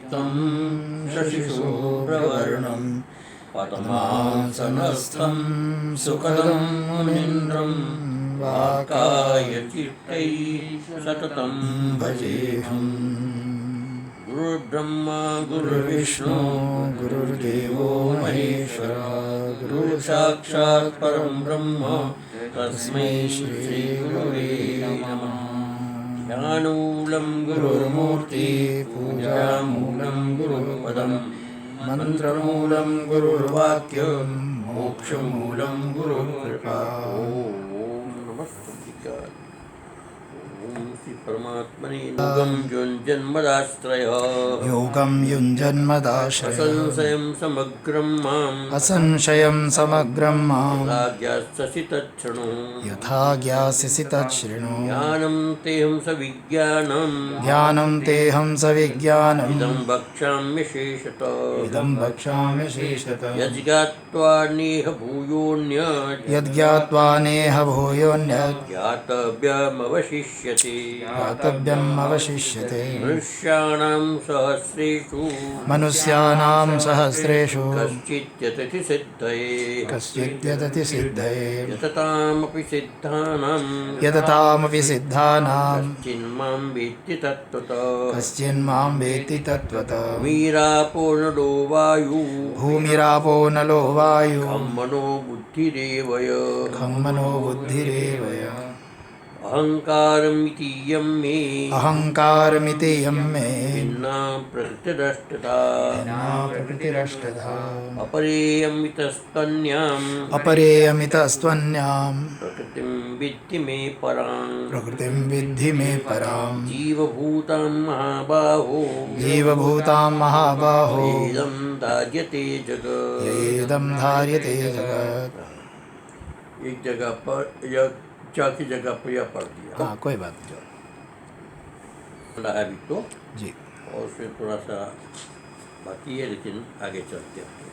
तं शशिशूरवर्णं पद्मासनस्थं सुखदं मुनीन्द्रं वाकायचित्तैः सततं भजेऽहम्। गुरुर्ब्रह्मा गुरुर्विष्णु गुरुर्देवो महेश्वरः गुरुर्साक्षात् परं ब्रह्म तस्मै श्री गुरवे नमः। ध्यानमूलं गुरुर्मूर्ति पूजामूलं गुरुपदं मंत्रमूलं गुरुर्वाक्यं मोक्षमूलं गुरुकृपा। ओम नमस्ते। ओम श्री परमात्मने योगं युञ्जन्मदाश्रयः असंशयं समग्रं माम् यथा ज्ञास्यसि तच्छृणु। ज्ञानं तेऽहं सविज्ञानम् इदं वक्ष्याम्य शेषतः यज्ञात्वा नेह भूयोऽन्यत् ज्ञातव्यमवशिष्यते। मनुष्याणां सहस्रेषु कश्चिद्यतति सिद्धये यततामपि सिद्धानां कश्चिन्मां वेत्ति तत्त्वतः। भूमिरापो नलो वायु खं मनो बुद्धिरेवय। अहंकारमिति यं मे भिन्ना प्रकृतिरष्टधा अपरेयमितस्त्वन्यां प्रकृतिं विद्धि मे पराम्। जीवभूतां महाबाहो येदं धार्यते जगत्। एक जगह पर की जगह पर यह पढ़ दिया। हाँ कोई बात नहीं अभी तो जी, और फिर थोड़ा सा बाकी है, लेकिन आगे चलते हैं।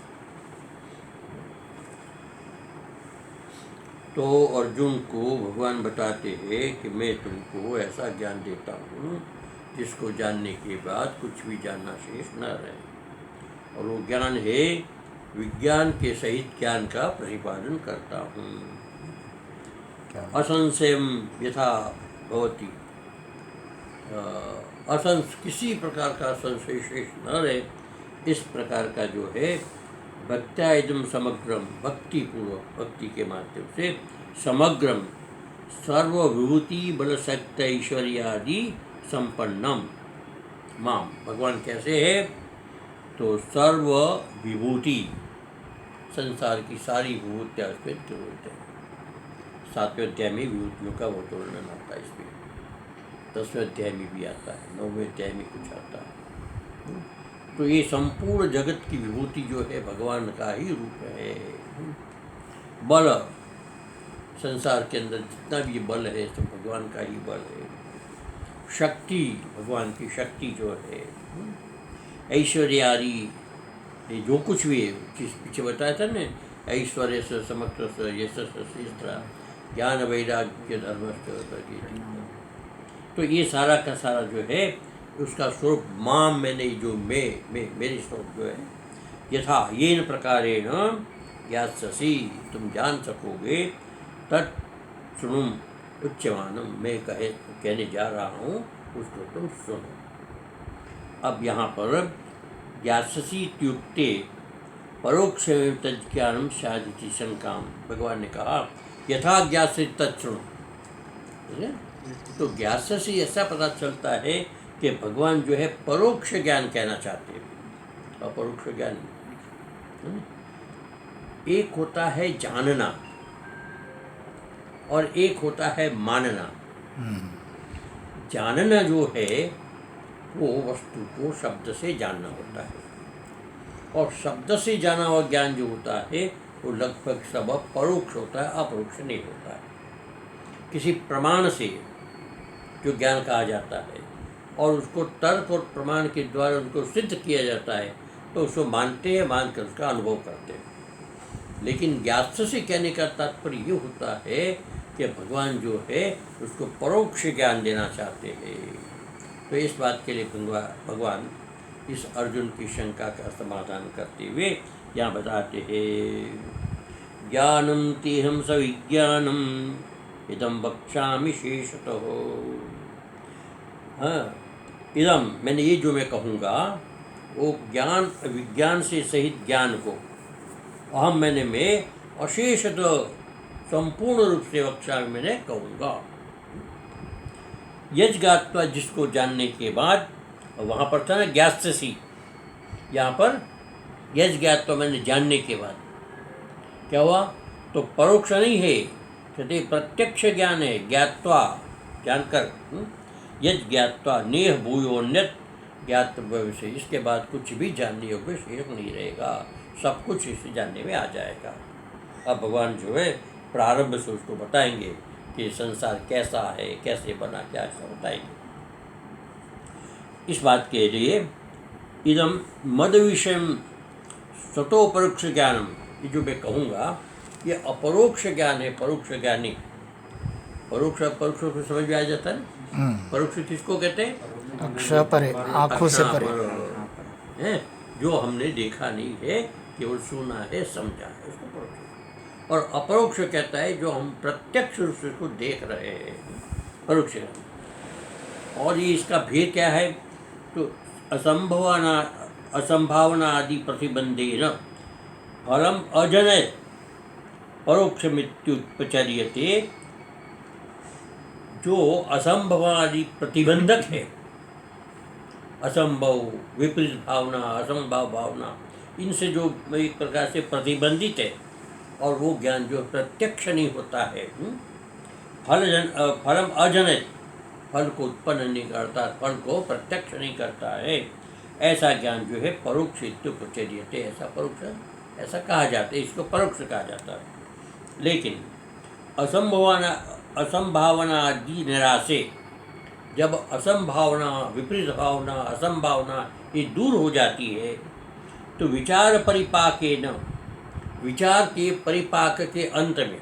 तो अर्जुन को भगवान बताते हैं कि मैं तुमको ऐसा ज्ञान देता हूँ जिसको जानने के बाद कुछ भी जानना शेष न रहे, और वो ज्ञान है विज्ञान के सहित ज्ञान का प्रतिपादन करता हूँ। असंशयम यथा भवति, किसी प्रकार का संशय शेष न रहे, इस प्रकार का जो है भक्त्या इदं समग्रम, भक्ति पूर्वक भक्ति के माध्यम से समग्रम सर्वविभूति बल शक्ति ऐश्वर्यादि संपन्नम माम। भगवान कैसे है? तो सर्व विभूति, संसार की सारी विभूतियाँ उसमें जरूरत है। 7वें अध्याय में विभूतियों का बहुत वर्णन आता है, इसमें 10वें अध्याय में भी आता है, 9वें अध्याय में कुछ आता है। तो ये संपूर्ण जगत की विभूति जो है भगवान का ही रूप है। बल, संसार के अंदर जितना भी बल है सब भगवान का ही बल है। शक्ति, भगवान की शक्ति जो है। ऐश्वर्यादि, जो कुछ भी है, जिस पीछे बताया था ना, ऐश्वर्य से समस्त यशस श्रेष्ठा ज्ञान वैराग्य धर्म। तो ये सारा का सारा जो है उसका स्वरूप माम, मैंने जो मैं मेरी स्वरूप जो है, यथा येन प्रकारेण ज्ञास्यसि, तुम जान सकोगे, तत् शृणुम उच्यमानम, मैं कहने जा रहा हूँ उसको तुम सुनो। अब यहाँ पर ज्ञास्यसि इत्युक्ते परोक्ष तज्ज्ञानम साधिति शंकाम, भगवान ने कहा यथा ज्ञास्यसि तच्छृणु। तो ज्ञास्यसि ऐसा पता चलता है कि भगवान जो है परोक्ष ज्ञान कहना चाहते हैं, अपरोक्ष ज्ञान। एक होता है जानना और एक होता है मानना। जानना जो है वो वस्तु को शब्द से जानना होता है, और शब्द से जाना हुआ ज्ञान जो होता है वो लगभग सब परोक्ष होता है, अपरोक्ष नहीं होता है। किसी प्रमाण से जो ज्ञान कहा जाता है और उसको तर्क और प्रमाण के द्वारा उनको सिद्ध किया जाता है, तो उसको मानते हैं, मानकर उसका अनुभव करते हैं। लेकिन ज्ञास्यसि कहने का तात्पर्य ये होता है कि भगवान जो है उसको परोक्ष ज्ञान देना चाहते हैं। तो इस बात के लिए भगवान इस अर्जुन की शंका का समाधान करते हुए यहाँ बताते हैं, ज्ञानम तेहम सविज्ञानम इदम वक्ष्यामि शेषतः। हाँ, इदम मैंने ये जो मैं कहूँगा वो ज्ञान विज्ञान से सहित ज्ञान को अहम मैंने मैं अशेषतः संपूर्ण रूप से वक्ष्यामि मैंने कहूँगा। यज ज्ञात्वा जिसको जानने के बाद, वहाँ पर था ना ज्ञास्यसि, यहाँ पर यज ज्ञात्वा मैंने जानने के बाद क्या हुआ, तो परोक्ष नहीं है, कहते प्रत्यक्ष ज्ञान है, ज्ञात्वा जानकर, यज ज्ञात्वा नेह भूयोन्यत ज्ञातव्य विषय, इसके बाद कुछ भी जानने योग्य शेष नहीं रहेगा, सब कुछ इसे जानने में आ जाएगा। अब भगवान जो है प्रारंभ से उसको बताएंगे कि संसार कैसा है, कैसे बना, क्या ऐसा बताएंगे। इस बात के लिए इदम मद विषय स्वतोपरोक्ष ज्ञानम, ये जो मैं कहूँगा ये अपरोक्ष ज्ञान है, परोक्ष ज्ञान नहीं। परोक्ष अपरोक्ष को समझ में आ जाता है। परोक्ष किसको कहते हैं? अक्षर परे, आँखों से परे है, जो हमने देखा नहीं है, केवल सुना है, समझा है, उसको परोक्ष। और अपरोक्ष कहता है जो हम प्रत्यक्ष रूप से उसको देख रहे हैं, परोक्ष। और ये इसका भेद क्या है, तो असंभावना आदि प्रतिबंधेन फलम अजनयत परोक्षमित्युपचर्यते। जो असंभव आदि प्रतिबंधक है, असंभव, विपरीत भावना, असंभव भावना, इनसे जो एक प्रकार से प्रतिबंधित है, और वो ज्ञान जो प्रत्यक्ष नहीं होता है, फलम अजनयत, फल को उत्पन्न नहीं करता, फल को प्रत्यक्ष नहीं करता है, ऐसा ज्ञान जो है परोक्ष इत्युपचर्यते, ऐसा परोक्ष, ऐसा कहा जाता है, इसको परोक्ष कहा जाता है। लेकिन असंभावना आदि निराशे, जब असंभावना, विपरीत भावना, असंभावना ये दूर हो जाती है, तो विचार परिपाके न, विचार के परिपाक के अंत में,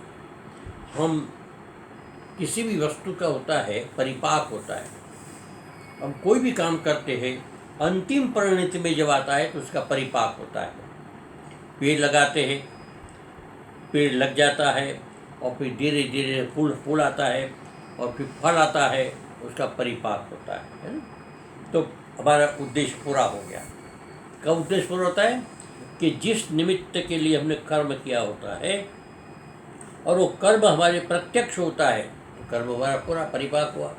हम किसी भी वस्तु का होता है परिपाक होता है, हम कोई भी काम करते हैं, अंतिम परिणति में जब आता है तो उसका परिपाक होता है। पेड़ लगाते हैं, पेड़ लग जाता है, और फिर धीरे धीरे फूल आता है, और फिर फल आता है, उसका परिपाक होता है ना। तो हमारा उद्देश्य पूरा हो गया। कब उद्देश्य पूरा होता है, कि जिस निमित्त के लिए हमने कर्म किया होता है, और वो कर्म हमारे प्रत्यक्ष होता है, तो कर्म हमारा पूरा परिपाक हुआ।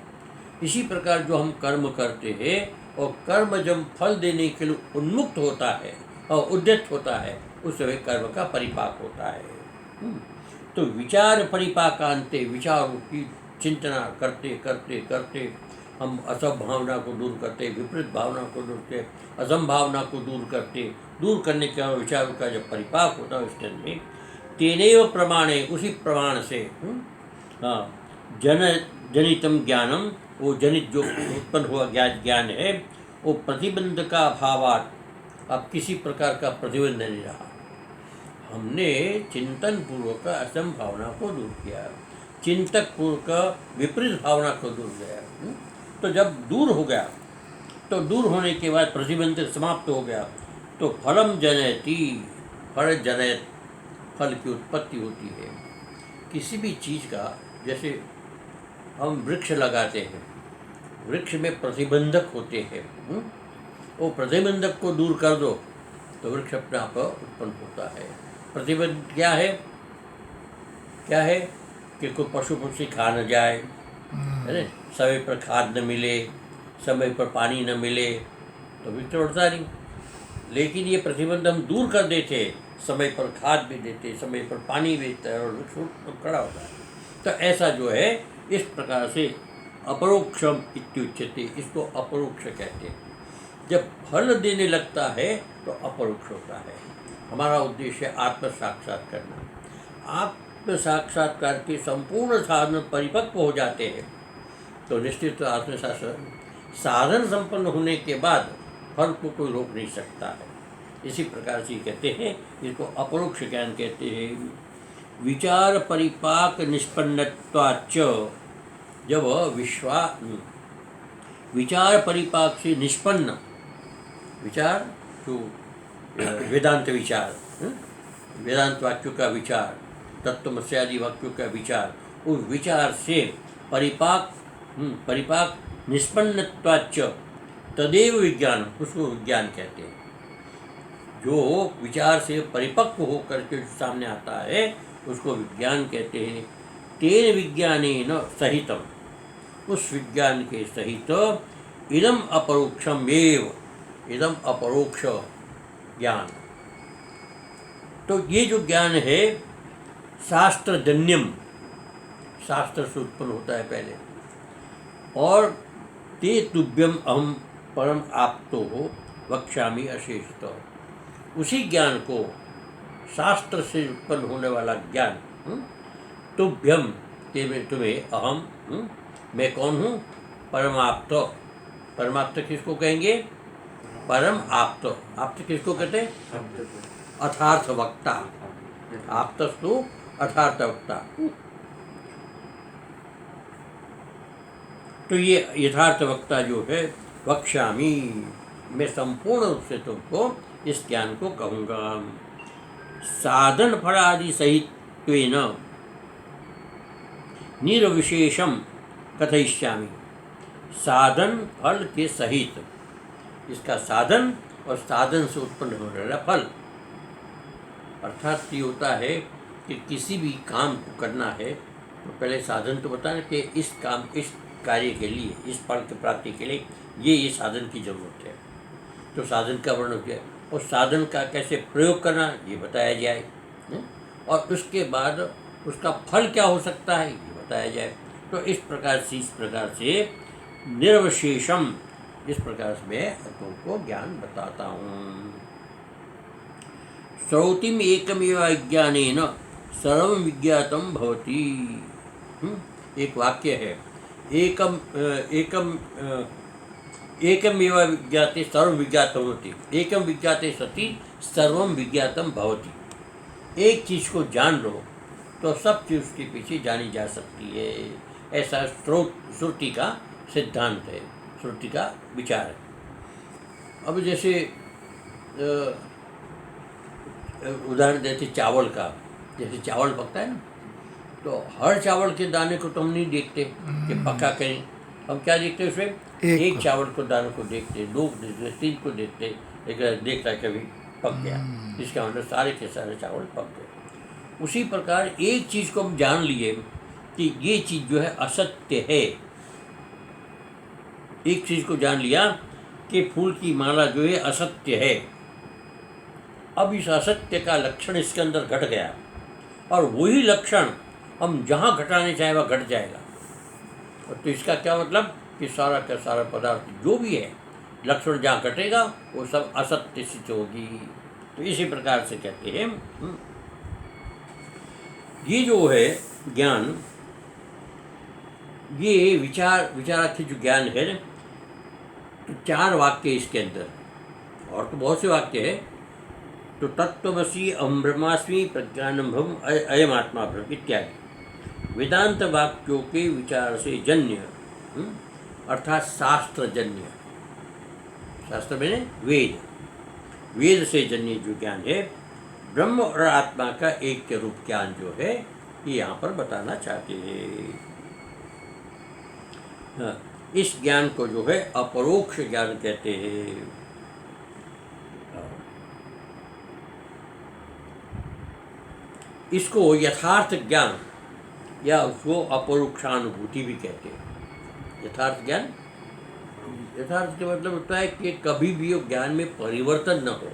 इसी प्रकार जो हम कर्म करते हैं, और कर्म जब फल देने के लिए उन्मुक्त होता है और उद्यत होता है, उस समय कर्म का परिपाक होता है। तो विचार परिपाकांते, विचारों की चिंतना करते करते करते हम असंभावना को दूर करते, विपरीत भावना को दूर करते, असंभावना को दूर करते, दूर करने के बाद विचारों का जब परिपाक होता है, उस टाइम में तेनेव प्रमाणे, उसी प्रमाण से जनितम ज्ञानम, वो जनित जो उत्पन्न हुआ ज्ञान है, वो प्रतिबंध का अभावात, अब किसी प्रकार का प्रतिबंध नहीं रहा। हमने चिंतन पूर्वक असंभावना को दूर किया, चिंतक पूर्वक विपरीत भावना को दूर किया। तो जब दूर हो गया, तो दूर होने के बाद प्रतिबंध समाप्त हो गया, तो फलम जनयति, फल जनयत, फल की उत्पत्ति होती है। किसी भी चीज़ का, जैसे हम वृक्ष लगाते हैं, वृक्ष में प्रतिबंधक होते हैं, वो प्रतिबंधक को दूर कर दो तो वृक्ष अपने आप उत्पन्न होता है। प्रतिबंध क्या है, क्या है, कि कोई पशु पक्षी खा न जाए, है ना, समय पर खाद न मिले, समय पर पानी न मिले, तो वृक्ष उड़ता नहीं। लेकिन ये प्रतिबंध हम दूर कर देते, समय पर खाद भी देते, समय पर पानी भी देते, और वृक्ष खड़ा होता है। तो ऐसा जो है, इस प्रकार से अपरोक्षम इत्युच्यते, इसको अपरोक्ष कहते हैं। जब फल देने लगता है तो अपरोक्ष होता है। हमारा उद्देश्य है आत्म साक्षात करना। आत्म साक्षात्कार के संपूर्ण साधन परिपक्व हो जाते हैं, तो निश्चित आत्म साधन संपन्न होने के बाद फल को कोई रोक नहीं सकता है। इसी प्रकार से कहते हैं, इसको अपरोक्ष ज्ञान कहते हैं। विचार परिपाक निष्पन्नत्वाच्च, जब विचार परिपाक से निष्पन्न, विचार जो वेदांत विचार, वेदांत वाक्यों का विचार, तत्वमसि आदि वाक्यों का विचार, उस विचार से परिपाक निष्पन्नत्वाच्च तदेव विज्ञान, उसको विज्ञान कहते हैं। जो विचार से परिपक्व होकर के सामने आता है उसको विज्ञान कहते हैं। तेन विज्ञानेन सहितम, उस विज्ञान के सहित इदम अपरोक्षम एव, इदम अपरोक्ष ज्ञान। तो ये जो ज्ञान है शास्त्रजन्यम, शास्त्र से उत्पन्न होता है पहले, और ते तुभ्यम अहम परम आप्तो हो वक्ष्यामि अशेषतः, उसी ज्ञान को, शास्त्र से उत्पन्न होने वाला ज्ञान, तुभ्यम, तुम्हें अहम, मैं कौन हूँ, परमाप्त। परमाप्त किसको कहेंगे, परम आप्त। आप्त किसको कहते हैं, अथार्थ वक्ता। आप्तस्तु अथार्थ वक्ता। तो ये यथार्थ वक्ता जो है, वक्ष्यामि, मैं संपूर्ण रूप से तुमको इस ज्ञान को कहूँगा। साधन फल आदि सहित्वेन निर्विशेषम कथयिष्यामि, साधन फल के सहित, इसका साधन और साधन से उत्पन्न होने वाला फल। अर्थात ये होता है कि किसी भी काम को करना है तो पहले साधन तो बताना कि इस काम, इस कार्य के लिए, इस फल की प्राप्ति के लिए ये साधन की जरूरत है, तो साधन का वर्णन किया, और साधन का कैसे प्रयोग करना ये बताया जाए, और उसके बाद उसका फल क्या हो सकता है ये बताया जाए। तो इस प्रकार से निर्विशेषम, इस प्रकार से मैं तुमको ज्ञान बताता हूँ। श्रौतिम एकमेव अज्ञानेन सर्वं विज्ञातम भवति। एक वाक्य है, एकमेव विज्ञाते सर्वं विज्ञातम होती, एकम विज्ञाते सति सर्वं विज्ञातम भवति। एक चीज़ को जान लो तो सब चीज़ उसके पीछे जानी जा सकती है, ऐसा श्रुति का सिद्धांत है, श्रुति का विचार है। अब जैसे उदाहरण देते चावल का, जैसे चावल पकता है ना, तो हर चावल के दाने को तो हम नहीं देखते कि पका करें, हम क्या देखते हैं उसमें, एक चावल को दाने को देखते, दो देखते, तीन को देखते, एक देखता है कभी पक गया, इसका मतलब सारे के सारे चावल पक गए। उसी प्रकार एक चीज़ को हम जान लिए कि ये चीज़ जो है असत्य है, एक चीज़ को जान लिया कि फूल की माला जो है असत्य है। अब इस असत्य का लक्षण इसके अंदर घट गया, और वही लक्षण हम जहाँ घटाने चाहें वह घट जाएगा। और तो इसका क्या मतलब कि सारा का सारा पदार्थ जो भी है, लक्षण जहाँ घटेगा वो सब असत्य सिद्ध होगी। तो इसी प्रकार से कहते हैं ये जो है ज्ञान, ये विचाराख्य जो ज्ञान है, तो चार वाक्य इसके अंदर, और तो बहुत से वाक्य है। तो तत्त्वमसि अहं ब्रह्मास्मि प्रज्ञानंभम अयम आत्मा ब्रह्म इत्यादि वेदांत वाक्यों के विचार से जन्य, अर्थात शास्त्रजन्य, शास्त्र में वेद से जन्य जो ज्ञान है, ब्रह्म और आत्मा का एक के रूप ज्ञान जो है, ये यहाँ पर बताना चाहते हैं। इस ज्ञान को जो है अपरोक्ष ज्ञान कहते हैं। इसको यथार्थ ज्ञान या उसको अपरोक्षानुभूति भी कहते हैं। यथार्थ ज्ञान, यथार्थ का मतलब होता है कि कभी भी ज्ञान में परिवर्तन न हो।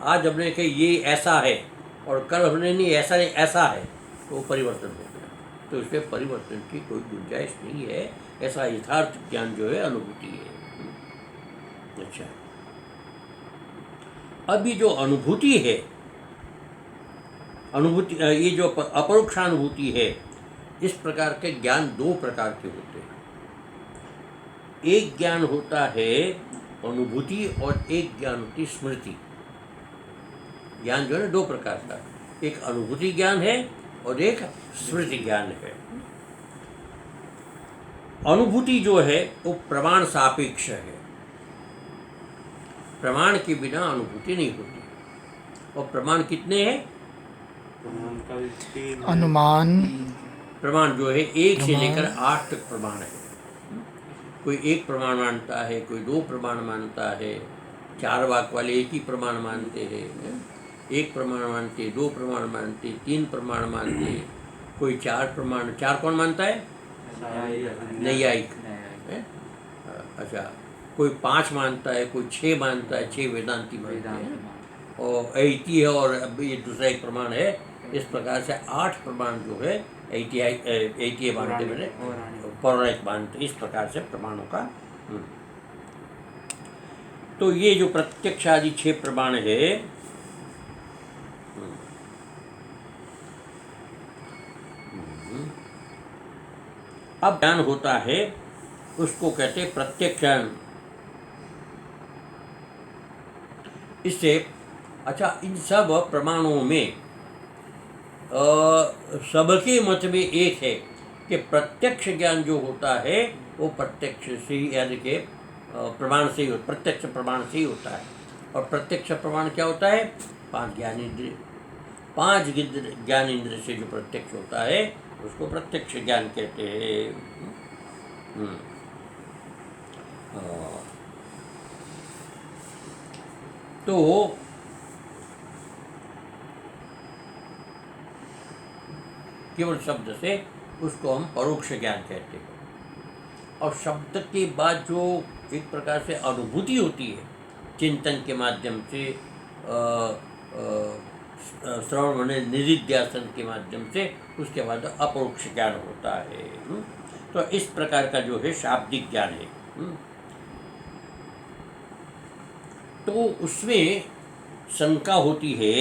आज हमने कहा ये ऐसा है और कल हमने नहीं ऐसा है, तो वो परिवर्तन हो गया, तो इसमें परिवर्तन की कोई गुंजाइश नहीं है। ऐसा यथार्थ ज्ञान जो है अनुभूति है। अच्छा, अभी जो अनुभूति है, अनुभूति, ये जो अपरोक्षानुभूति है, इस प्रकार के ज्ञान दो प्रकार के होते हैं। एक ज्ञान होता है अनुभूति और एक ज्ञान होती स्मृति। ज्ञान जो है दो प्रकार का, एक अनुभूति ज्ञान है और एक स्मृति ज्ञान है। अनुभूति जो है वो प्रमाण सापेक्ष है, प्रमाण के बिना अनुभूति नहीं होती। और प्रमाण कितने हैं? अनुमान प्रमाण जो है 1 से प्रमाण। लेकर 8 तक प्रमाण है। कोई एक प्रमाण मानता है, कोई 2 प्रमाण मानता है, 4 वाक वाले एक ही प्रमाण मानते हैं, एक प्रमाण मानते, 2 प्रमाण मानते, 3 प्रमाण मानते, कोई 4 प्रमाण। 4 कौन मानता है? नैयायिक। अच्छा, कोई 5 मानता है, कोई 6 मानता है, 6 वेदांती मानते हैं, और ऐति है, और अब ये दूसरा एक प्रमाण है। इस प्रकार से 8 प्रमाण जो है ऐतिहासिक मानते, मैंने पौराणिक मानते, इस प्रकार से प्रमाणों का। तो ये जो प्रत्यक्ष आदि 6 प्रमाण है, अब ज्ञान होता है उसको कहते हैं प्रत्यक्ष ज्ञान। इससे अच्छा, इन सब प्रमाणों में सबके मत में एक है कि प्रत्यक्ष ज्ञान जो होता है वो प्रत्यक्ष से ही, यानी कि प्रमाण से ही, प्रत्यक्ष प्रमाण से ही होता है। और प्रत्यक्ष प्रमाण क्या होता है? 5 ज्ञानेंद्रिय, 5 ज्ञान इंद्रिय से जो प्रत्यक्ष होता है उसको प्रत्यक्ष ज्ञान कहते हैं। तो केवल शब्द से उसको हम परोक्ष ज्ञान कहते हैं। और शब्द के बाद जो एक प्रकार से अनुभूति होती है चिंतन के माध्यम से, श्रवण माने निधिध्यासन के माध्यम से, उसके बाद अपरोक्ष ज्ञान होता है। तो इस प्रकार का जो है शाब्दिक ज्ञान है। तो उसमें शंका होती है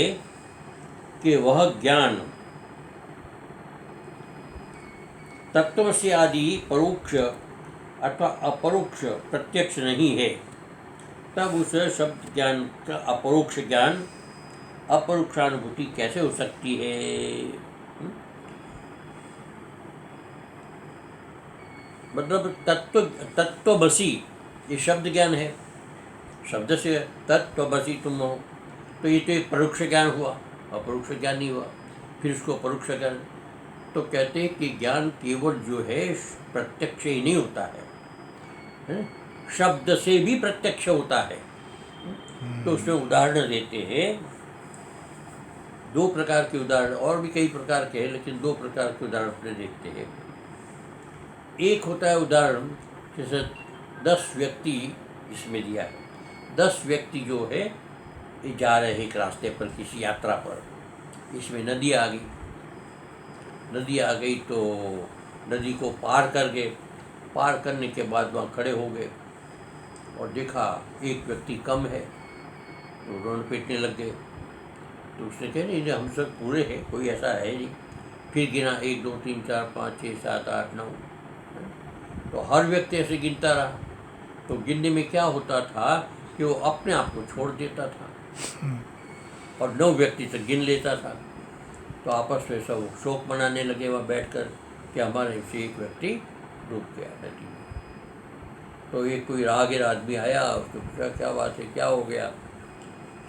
कि वह ज्ञान तत्वमसि आदि परोक्ष अथवा अपरोक्ष प्रत्यक्ष नहीं है, तब उस शब्द ज्ञान का अपरोक्ष ज्ञान, अपरोक्षानुभूति कैसे हो सकती है? मतलब तत्वमसि ये शब्द ज्ञान है, शब्द से तत्वमसि तुम हो, तो ये तो एक परोक्ष ज्ञान हुआ, अपरोक्ष ज्ञान नहीं हुआ। फिर उसको परोक्ष ज्ञान, तो कहते हैं कि ज्ञान केवल जो है प्रत्यक्ष ही नहीं होता है, शब्द से भी प्रत्यक्ष होता है। तो उसमें उदाहरण देते हैं, 2 प्रकार के उदाहरण, और भी कई प्रकार के हैं, लेकिन 2 प्रकार के उदाहरण अपने देखते हैं। एक होता है उदाहरण, जैसे 10 व्यक्ति इसमें दिया है, 10 व्यक्ति जो है ये जा रहे हैं एक रास्ते पर किसी यात्रा पर। इसमें नदी आ गई, नदी आ गई तो नदी को पार कर गए। पार करने के बाद वहाँ खड़े हो गए और देखा एक व्यक्ति कम है, तो रोन पीटने लग गए। तो उसने कहा नहीं, हम सब पूरे हैं, कोई ऐसा है नहीं। फिर गिना 1 2 3 4 5 6 7 8 9, तो हर व्यक्ति ऐसे गिनता रहा। तो गिनने में क्या होता था कि वो अपने आप को छोड़ देता था और 9 व्यक्ति तक गिन लेता था। तो आपस में सब शोक मनाने लगे वहाँ बैठकर कि हमारे से एक व्यक्ति डूब गया नदी में। तो एक कोई राहगीर आदमी आया, उसको पूछा क्या बात है, क्या हो गया?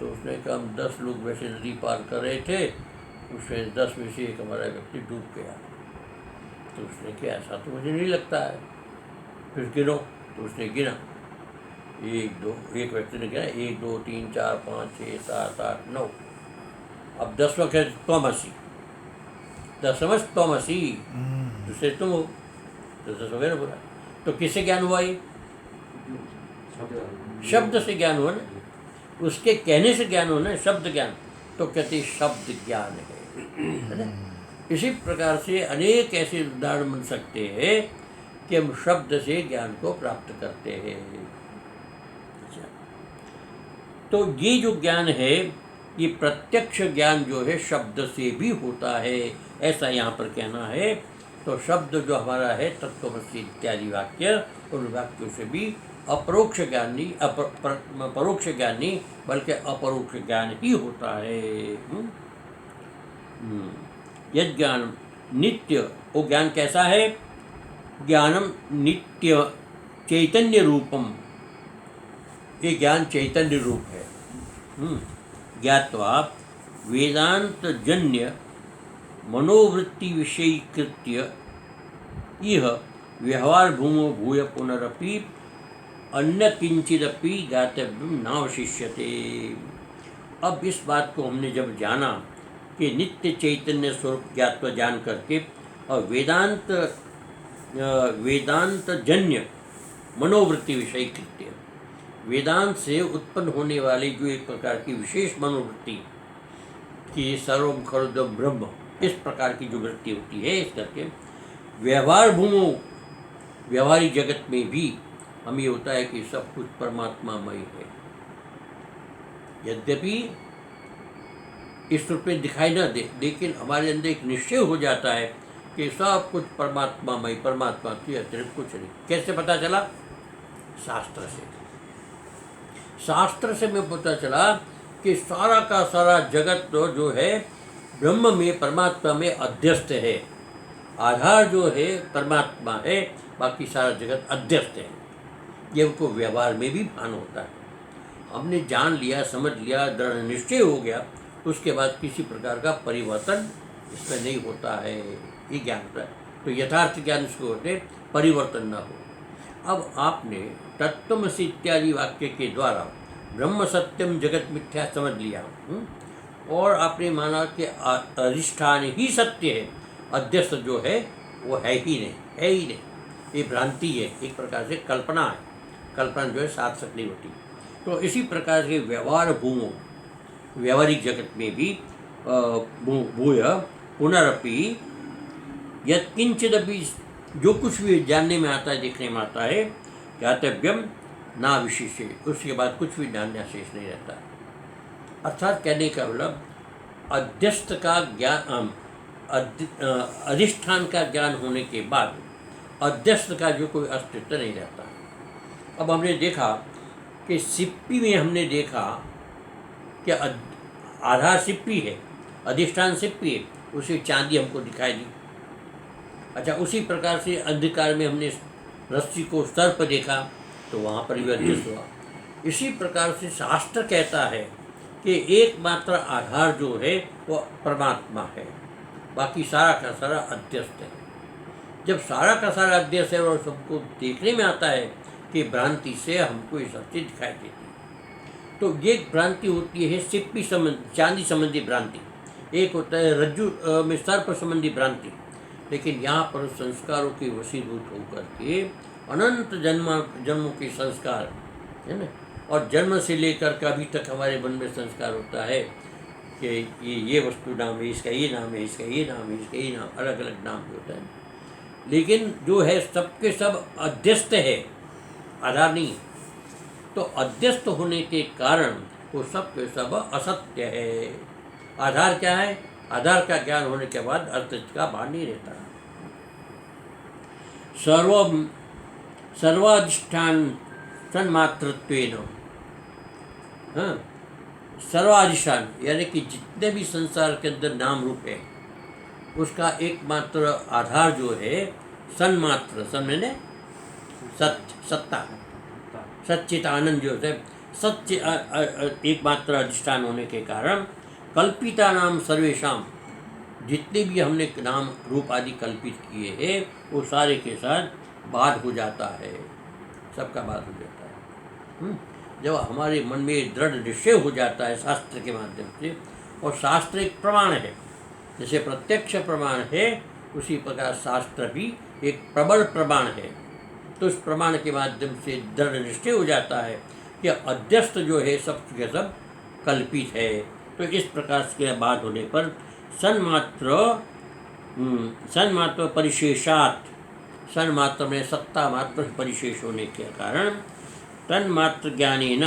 तो उसने कहा हम 10 लोग वैसे नदी पार कर रहे थे, उसमें 10 में से एक हमारा व्यक्ति डूब गया। तो उसने कहा ऐसा तो मुझे नहीं लगता है, फिर गिनो। तो उसने गिना 1 2, एक व्यक्ति ने गिना 1 2 3 4 5 6 7 8 9। अब 10वां कहते त्वमसि, 10वां त्वमसि, दूसरे तुम हो, तो 10 वगैरह बोला। तो किससे ज्ञान हुआ? ये शब्द से ज्ञान हुआ ना, उसके कहने से ज्ञान होना, शब्द ज्ञान। तो कहते शब्द ज्ञान है ना। इसी प्रकार से अनेक ऐसे उदाहरण बन सकते हैं कि हम शब्द से ज्ञान को प्राप्त करते हैं। तो ये जो ज्ञान है, ये प्रत्यक्ष ज्ञान जो है शब्द से भी होता है, ऐसा यहाँ पर कहना है। तो शब्द जो हमारा है तत्वमसि इत्यादि वाक्य, उन वाक्यों से भी अपरोक्ष ज्ञान नहीं, परोक्ष ज्ञान नहीं, बल्कि अपरोक्ष ज्ञान ही होता है। यद ज्ञान नित्य, वो ज्ञान कैसा है? ज्ञानम नित्य चैतन्य रूपम, ये ज्ञान चैतन्य रूप है। ज्ञात्वा वेदांत जन्य मनोवृत्ति विषयीकृत्य इह व्यवहार भूमो भूय पुनरपि अन्य किंचिदपि ज्ञातव्यम नावशिष्यते। अब इस बात को हमने जब जाना कि नित्य चैतन्य स्वरूप ज्ञात्वा जान करके और वेदांत जन्य मनोवृत्ति विषय कृत्य, वेदांत से उत्पन्न होने वाली जो एक प्रकार की विशेष मनोवृत्ति कि सर्वम खलुदम ब्रह्म, इस प्रकार की जो वृत्ति होती है, इस करके व्यवहार भूमो, व्यवहारिक जगत में भी हम ये होता है कि सब कुछ परमात्मामय है। यद्यपि इस रूप में दिखाई न दे, लेकिन हमारे अंदर एक निश्चय हो जाता है कि सब कुछ परमात्मामय, परमात्मा के अतिरिक्त कुछ नहीं। कैसे पता चला? शास्त्र से। शास्त्र से हमें पता चला कि सारा का सारा जगत जो है ब्रह्म में, परमात्मा में अध्यस्त है। आधार जो है परमात्मा है, बाकी सारा जगत अध्यस्त है। ये उनको व्यवहार में भी भान होता है। हमने जान लिया, समझ लिया, दृढ़ निश्चय हो गया, उसके बाद किसी प्रकार का परिवर्तन इसमें नहीं होता है। ये ज्ञान होता है। तो यथार्थ ज्ञान इसको होते परिवर्तन न हो। अब आपने तत्त्वमसि इत्यादि वाक्य के द्वारा ब्रह्म सत्यम जगत मिथ्या समझ लिया, और आपने माना कि अधिष्ठान ही सत्य है, अध्यस्त जो है वो है ही नहीं, है ही नहीं, ये भ्रांति है, एक प्रकार से कल्पना है। कल्पना जो है सार्थक नहीं होती। तो इसी प्रकार से व्यवहार भूमो, व्यवहारिक जगत में भी भूय पुनरपि यत्किंचिदपि, जो कुछ भी जानने में आता है, देखने में आता है, ज्ञातव्यम ना विशेष, उसके बाद कुछ भी जानना शेष नहीं रहता। अर्थात कहने का मतलब अध्यस्त का ज्ञान, अधिष्ठान का ज्ञान होने के बाद अध्यस्त का जो कोई अस्तित्व नहीं रहता। अब हमने देखा कि सिप्पी में हमने देखा कि आधार सिप्पी है, अधिष्ठान सिप्पी है, उसे चांदी हमको दिखाई दी। अच्छा, उसी प्रकार से अंधकार में हमने रस्सी को सर्प देखा, तो वहाँ पर भी अध्यस्त हुआ। इसी प्रकार से शास्त्र कहता है कि एकमात्र आधार जो है वो परमात्मा है, बाकी सारा का सारा अध्यस्त है। जब सारा का सारा अध्यस्त है और सबको देखने में आता है कि भ्रांति से हमको ये सब चीज़ दिखाई देती है, तो ये भ्रांति होती है सिप्पी संबंधी, चांदी संबंधी भ्रांति। एक होता है रज्जु में सर्प संबंधी भ्रांति। लेकिन यहाँ पर संस्कारों के वशीभूत होकर के अनंत जन्मों के संस्कार है ना, और जन्म से लेकर के अभी तक हमारे मन में संस्कार होता है कि ये वस्तु नाम है, इसका ये नाम है, इसका ये नाम है, इसका ये नाम, अलग अलग नाम भी होता है। लेकिन जो है सबके सब अध्यस्त है, आधार नहीं। तो अध्यस्त होने के कारण वो सब के सब असत्य है। आधार क्या है? आधार का ज्ञान होने के बाद अस्तित्व का भान नहीं रहता। सर्वाधिष्ठान सन्मात्रत्वेन, हाँ, सर्वाधिष्ठान यानी कि जितने भी संसार के अंदर नाम रूप है, उसका एकमात्र आधार जो है सन्मात्र, सन मैंने सत्य, सत्ता, सच्चिदानंद जो है, सत्य एकमात्र अधिष्ठान होने के कारण कल्पिता नाम सर्वेशाम, जितने भी हमने नाम रूप आदि कल्पित किए हैं वो सारे के साथ बाध हो जाता है, सबका बाध हो जाता है। जब हमारे मन में दृढ़ निश्चय हो जाता है शास्त्र के माध्यम से, और शास्त्र एक प्रमाण है, जैसे प्रत्यक्ष प्रमाण है उसी प्रकार शास्त्र भी एक प्रबल प्रमाण है। तो उस प्रमाण के माध्यम से दृढ़ निश्चय हो जाता है कि अध्यस्त जो है सब के सब कल्पित है। तो इस प्रकार के बात होने पर सन्मात्र परिशेषात, सन्मात्र में सत्ता मात्र परिशेष होने के कारण तन्मात्र ज्ञानेन,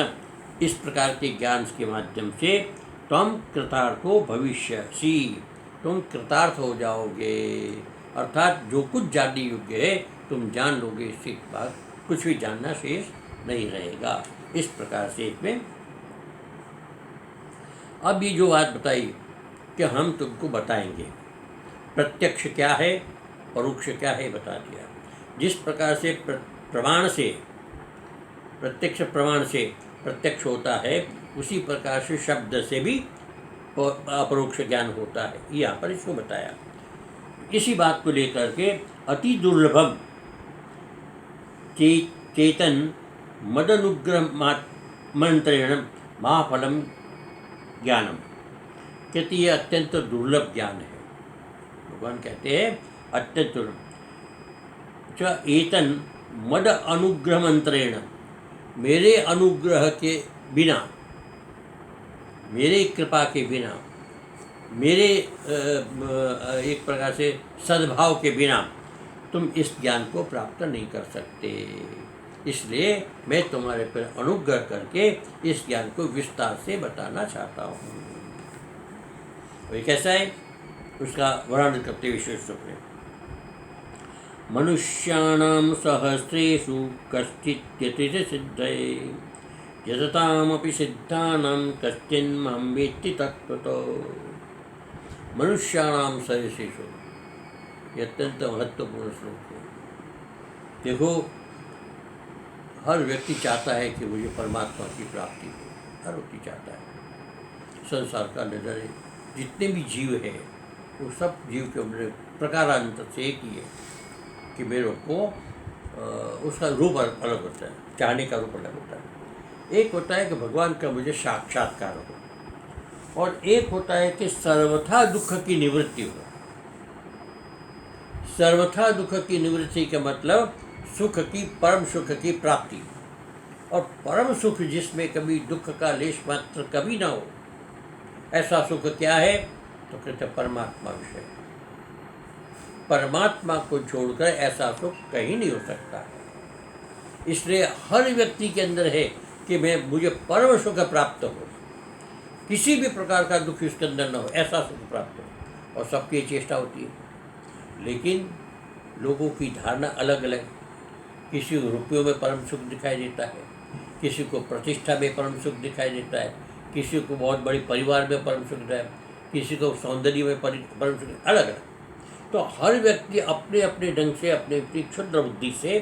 इस प्रकार के ज्ञान के माध्यम से तुम कृतार्थो भविष्यसि, तुम कृतार्थ हो जाओगे। अर्थात जो कुछ जानने योग्य है तुम जान लोगे, इसके बाद कुछ भी जानना शेष नहीं रहेगा। इस प्रकार से इसमें अब ये जो बात बताई कि हम तुमको बताएंगे प्रत्यक्ष क्या है, परोक्ष क्या है, बता दिया। जिस प्रकार से प्रमाण से, प्रत्यक्ष प्रमाण से प्रत्यक्ष होता है, उसी प्रकार से शब्द से भी अपरोक्ष ज्ञान होता है। यहाँ पर इसको बताया। इसी बात को लेकर के अति दुर्लभम चेतन मदनुग्रह मंत्रेण महाफलम ज्ञानम, कहते ये अत्यंत दुर्लभ ज्ञान है। भगवान कहते हैं अत्यंत दुर्लभ। एतन मद अनुग्रह मंत्रेण, मेरे अनुग्रह के बिना, मेरे कृपा के बिना, मेरे एक प्रकार से सद्भाव के बिना तुम इस ज्ञान को प्राप्त नहीं कर सकते। इसलिए मैं तुम्हारे पर अनुग्रह करके इस ज्ञान को विस्तार से बताना चाहता हूँ। वही कैसा है उसका वर्णन करते विशेष रूप में। मनुष्याणां सहस्रेषु कश्चित् सिद्धये यततामपि सिद्धानां कश्चिन्मां वेत्ति तत्त्वतो। मनुष्याणां सहस्रेषु, ये अत्यंत महत्वपूर्ण श्लोक है। देखो, हर व्यक्ति चाहता है कि मुझे परमात्मा की प्राप्ति हो, हर व्यक्ति चाहता है। संसार का नजर जितने भी जीव हैं वो सब जीव के अपने प्रकारांतर से एक ही है कि मेरे को उसका रूप अलग होता है, चाहने का रूप अलग होता है। एक होता है कि भगवान का मुझे साक्षात्कार हो, और एक होता है कि सर्वथा दुख की निवृत्ति हो। सर्वथा दुख की निवृत्ति का मतलब सुख की, परम सुख की प्राप्ति। और परम सुख जिसमें कभी दुख का लेश मात्र कभी ना हो, ऐसा सुख क्या है? तो कहते परमात्मा विषय। परमात्मा को छोड़कर ऐसा सुख कहीं नहीं हो सकता है। इसलिए हर व्यक्ति के अंदर है कि मुझे परम सुख प्राप्त हो, किसी भी प्रकार का दुख इसके अंदर न हो, ऐसा सुख प्राप्त हो। और सबकी चेष्टा होती है, लेकिन लोगों की धारणा अलग अलग। किसी को रुपयों में परम सुख दिखाई देता है, किसी को प्रतिष्ठा में परम सुख दिखाई देता है, किसी को बहुत बड़ी परिवार में परम सुख दिखाई, किसी को सौंदर्य में परम सुख, अलग अलग। तो हर व्यक्ति अपने अपने ढंग से, अपने अपनी क्षुद्र बुद्धि से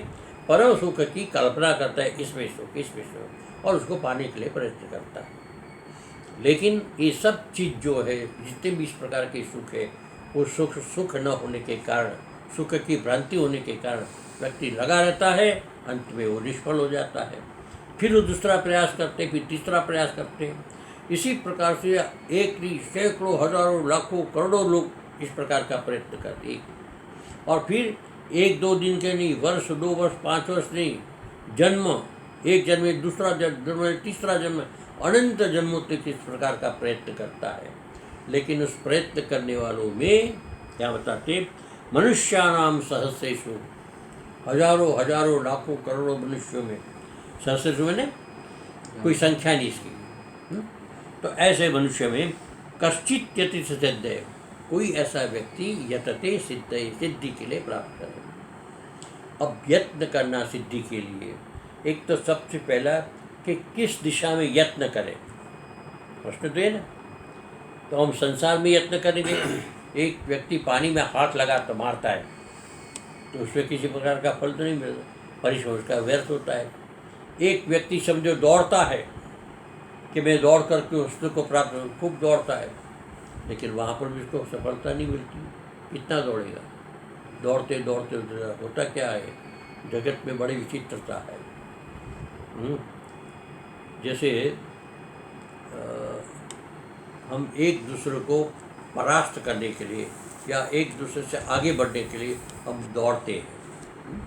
परम सुख की कल्पना करता है, इसमें सुख, इसमें सुख, और उसको पाने के लिए प्रयत्न करता है। लेकिन ये सब चीज़ जो है, जितने भी इस प्रकार के सुख है, वो सुख न होने के कारण, सुख की भ्रांति होने के कारण व्यक्ति लगा रहता है, अंत में वो निष्फल हो जाता है। फिर वो दूसरा प्रयास करते, फिर तीसरा प्रयास करते हैं। इसी प्रकार से एक नहीं, सैकड़ों, हजारों, लाखों, करोड़ों लोग इस प्रकार का प्रयत्न करते हैं। और फिर एक दो दिन के नहीं, वर्ष, 2 वर्ष, 5 वर्ष नहीं, जन्म, एक जन्म, दूसरा जन्म, तीसरा जन्म, अनंत जन्मों तक इस प्रकार का प्रयत्न करता है। लेकिन उस प्रयत्न करने वालों में क्या बताते, मनुष्याणाम सहस्रेषु, हजारों हजारों, लाखों, करोड़ों मनुष्यों में, सहस्रेषु में कोई संख्या नहीं इसकी। तो ऐसे मनुष्य में कश्चित् यति सिद्धये, कोई ऐसा व्यक्ति यतते सिद्धये, सिद्धि के लिए प्राप्त करे। अब यत्न करना सिद्धि के लिए, एक तो सबसे पहला कि किस दिशा में यत्न करें, प्रश्न तो है ना। तो हम संसार में यत्न करेंगे। एक व्यक्ति पानी में हाथ लगा तो मारता है, तो उसमें किसी प्रकार का फल तो नहीं मिलता, परिश्रम उसका व्यर्थ होता है। एक व्यक्ति समझो दौड़ता है कि मैं दौड़ करके उसको को प्राप्त, खूब दौड़ता है, लेकिन वहाँ पर भी उसको सफलता नहीं मिलती। कितना दौड़ेगा? दौड़ते दौड़ते होता क्या है, जगत में बड़ी विचित्रता है। जैसे हम एक दूसरे को परास्त करने के लिए या एक दूसरे से आगे बढ़ने के लिए हम दौड़ते हैं।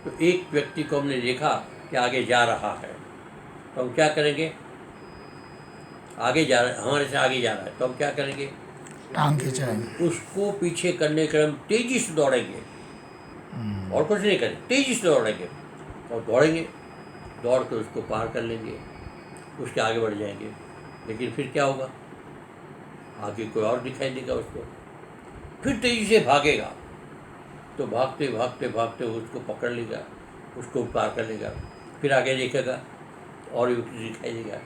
तो एक व्यक्ति को हमने देखा कि आगे जा रहा है, तो हम क्या करेंगे? आगे जा रहा है, हमारे से आगे जा रहा है, तो हम क्या करेंगे? आगे जाएंगे, उसको पीछे करने के हम तेजी से दौड़ेंगे, और कुछ नहीं करेंगे, तेजी से दौड़ेंगे और दौड़ेंगे, दौड़ कर उसको पार कर लेंगे, उसके आगे बढ़ जाएंगे। लेकिन फिर क्या होगा? आगे कोई और दिखाई देगा उसको, फिर तेजी से भागेगा, तो भागते भागते भागते उसको पकड़ लेगा, उसको पार कर लेगा, फिर आगे देखेगा और भी दिखाई देगा।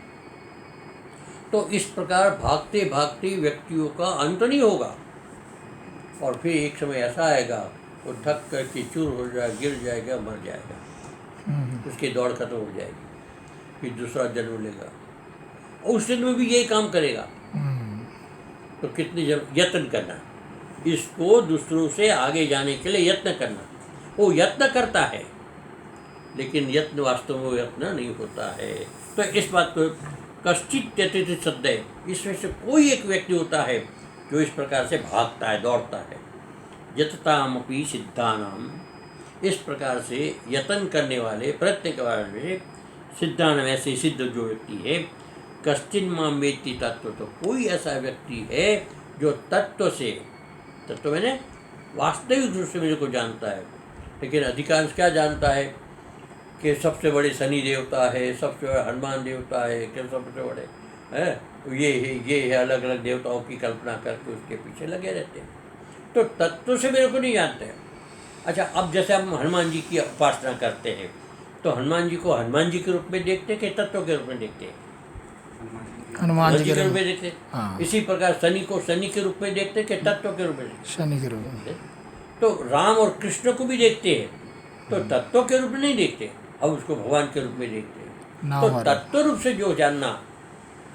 तो इस प्रकार भागते भागते व्यक्तियों का अंत नहीं होगा, और फिर एक समय ऐसा आएगा वो थक करके चूर हो जाएगा, गिर जाएगा, मर जाएगा, उसकी दौड़ खत्म हो जाएगी। फिर दूसरा जन्म लेगा और उस जन्म में भी यही काम करेगा। तो कितनी यत्न करना, इसको दूसरों से आगे जाने के लिए यत्न करना। वो यत्न करता है लेकिन यत्न वास्तव में यत्न नहीं होता है। तो इस बात को कश्चित त्यजति सद्दय, इसमें से कोई एक व्यक्ति होता है जो इस प्रकार से भागता है, दौड़ता है। यततामपि सिद्धानाम, इस प्रकार से यत्न करने वाले, प्रयत्न के वाले सिद्धानाम, ऐसे सिद्ध जो व्यक्ति है, कश्चिन मां वेत्ति तत्व, तो कोई ऐसा व्यक्ति है जो तत्व से, तत्व मैंने वास्तविक रूप से मेरे को जानता है। लेकिन अधिकांश क्या जानता है कि सबसे बड़े शनि देवता है, सबसे बड़ा हनुमान देवता है, कि सबसे बड़े है ये है, अलग अलग देवताओं की कल्पना करके उसके पीछे लगे रहते हैं। तो तत्व से मेरे को नहीं जानते हैं। अच्छा, अब जैसे हम हनुमान जी की उपासना करते हैं तो हनुमान जी को हनुमान जी के रूप में देखते हैं कि तत्व के रूप में देखते हैं? हनुमान जी के रूप में देखते हैं। हाँ। इसी प्रकार शनि को शनि के रूप में देखते हैं कि तत्व के रूप में देखते हैं? शनि के रूप में। तो राम और कृष्ण को भी देखते हैं तो तत्व के रूप में नहीं देखते, अब उसको भगवान के रूप में देखते हैं। तो तत्व रूप से जो जानना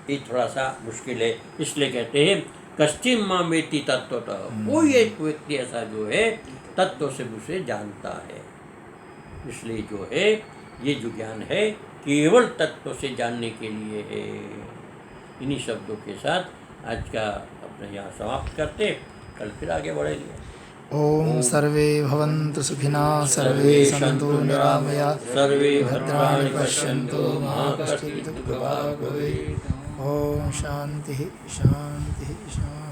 ये थोड़ा सा मुश्किल है, इसलिए कहते हैं कश्चिन मां वेत्ति तत्वतः, कोई एक व्यक्ति ऐसा जो है तत्व से उसे जानता है। इसलिए जो है ये जो ज्ञान है केवल तत्व से जानने के लिए है। इन्हीं शब्दों के साथ आज का अपने यहाँ समाप्त करते, कल फिर आगे बढ़ेंगे। ओम सर्वे भवन्तु सुखिनः, सर्वे सन्तु निरामयाः, सर्वे भद्राणि पश्यन्तु, मा कश्चित् दुःखभाग् भवेत्। ओम शांति शांति शांति।